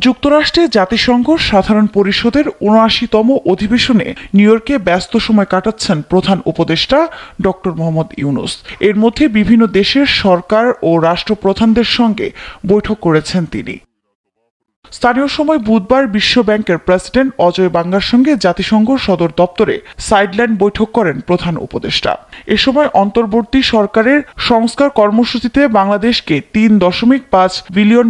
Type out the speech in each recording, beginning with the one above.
যুক্তরাষ্ট্রে জাতিসংঘ সাধারণ পরিষদের ৭৯তম অধিবেশনে নিউ ইয়র্কে ব্যস্ত সময় কাটাচ্ছেন প্রধান উপদেষ্টা ডক্টর মোহাম্মদ ইউনূস। এর মধ্যে বিভিন্ন দেশের সরকার ও রাষ্ট্রপ্রধানদের সঙ্গে বৈঠক করেছেন তিনি। স্থানীয় সময় বুধবার বিশ্ব ব্যাংকের প্রেসিডেন্ট অজয় বাঙ্গার সঙ্গে জাতিসংঘ সদর দপ্তরে সাইডলাইন বৈঠক করেন প্রধান উপদেষ্টা। এ সময় অন্তর্বর্তী সরকারের সংস্কার কর্মসূচিতে বাংলাদেশকে $৩.৫ বিলিয়ন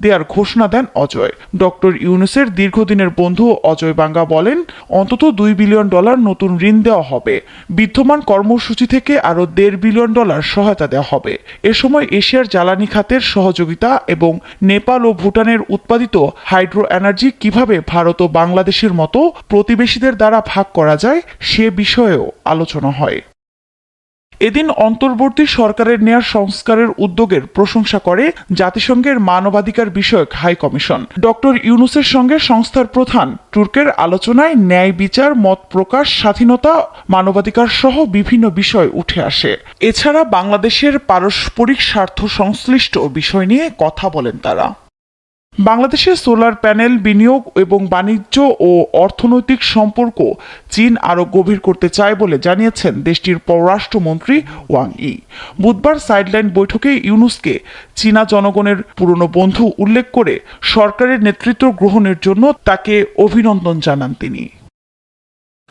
দেওয়ার ঘোষণা দেন অজয়। ডক্টর ইউনূসের দীর্ঘদিনের বন্ধু অজয় বাঙ্গা বলেন, অন্তত $২ বিলিয়ন নতুন ঋণ দেওয়া হবে। বিদ্যমান কর্মসূচি থেকে আরও $১.৫ বিলিয়ন সহায়তা দেওয়া হবে। এ সময় এশিয়ার জ্বালানি খাতের সহযোগিতা এবং নেপাল ও ভুটানের উৎপাদিত হাইড্রো এনার্জি কিভাবে ভারত ও বাংলাদেশের মতো প্রতিবেশীদের দ্বারা ভাগ করা যায় সে বিষয়েও আলোচনা হয়। এদিন অন্তর্বর্তী সরকারের নেয়ার সংস্কারের উদ্যোগের প্রশংসা করে জাতিসংঘের মানবাধিকার বিষয়ক হাই কমিশন। ডক্টর ইউনূসের সঙ্গে সংস্থার প্রধান তুর্কের আলোচনায় ন্যায় বিচার, মত প্রকাশ, স্বাধীনতা, মানবাধিকার সহ বিভিন্ন বিষয় উঠে আসে। এছাড়া বাংলাদেশের পারস্পরিক স্বার্থ সংশ্লিষ্ট বিষয় নিয়ে কথা বলেন তারা। বাংলাদেশে সোলার প্যানেল বিনিয়োগ এবং বাণিজ্য ও অর্থনৈতিক সম্পর্ক চীন আরও গভীর করতে চায় বলে জানিয়েছেন দেশটির পররাষ্ট্রমন্ত্রী ওয়াং ই। বুধবার সাইডলাইন বৈঠকে ইউনূসকে চীনা জনগণের পুরনো বন্ধু উল্লেখ করে সরকারের নেতৃত্ব গ্রহণের জন্য তাকে অভিনন্দন জানান তিনি।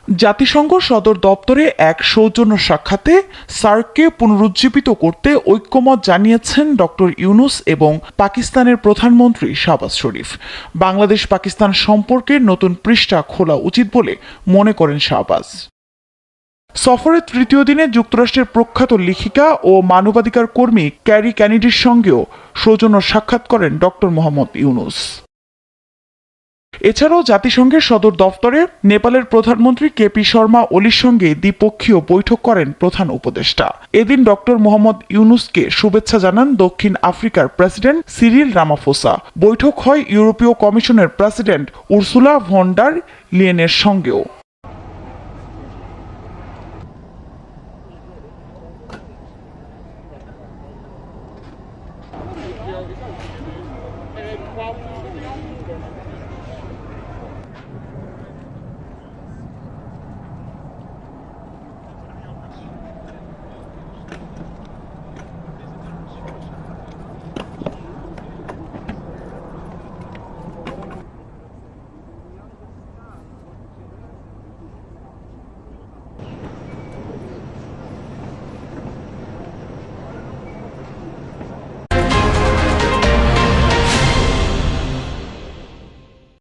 জাতিসংঘ সদর দপ্তরে এক সৌজন্য সাক্ষাতে সার্ককে পুনরুজ্জীবিত করতে ঐক্যমত জানিয়েছেন ডক্টর ইউনূস এবং পাকিস্তানের প্রধানমন্ত্রী শাহবাজ শরীফ। বাংলাদেশ পাকিস্তান সম্পর্কের নতুন পৃষ্ঠা খোলা উচিত বলে মনে করেন শাহবাজ। সফরের তৃতীয় দিনে যুক্তরাষ্ট্রের প্রখ্যাত লেখিকা ও মানবাধিকার কর্মী ক্যারি ক্যানিডির সঙ্গেও সৌজন্য সাক্ষাৎ করেন ডক্টর মোহাম্মদ ইউনূস। এছাড়াও জাতিসংঘের সদর দফতরে নেপালের প্রধানমন্ত্রী কেপি শর্মা ওলির সঙ্গে দ্বিপক্ষীয় বৈঠক করেন প্রধান উপদেষ্টা। এদিন ডক্টর মোহাম্মদ ইউনূসকে শুভেচ্ছা জানান দক্ষিণ আফ্রিকার প্রেসিডেন্ট সিরিল রামাফোসা। বৈঠক হয় ইউরোপীয় কমিশনের প্রেসিডেন্ট উর্সুলা ভন ডার লিয়েনের সঙ্গেও।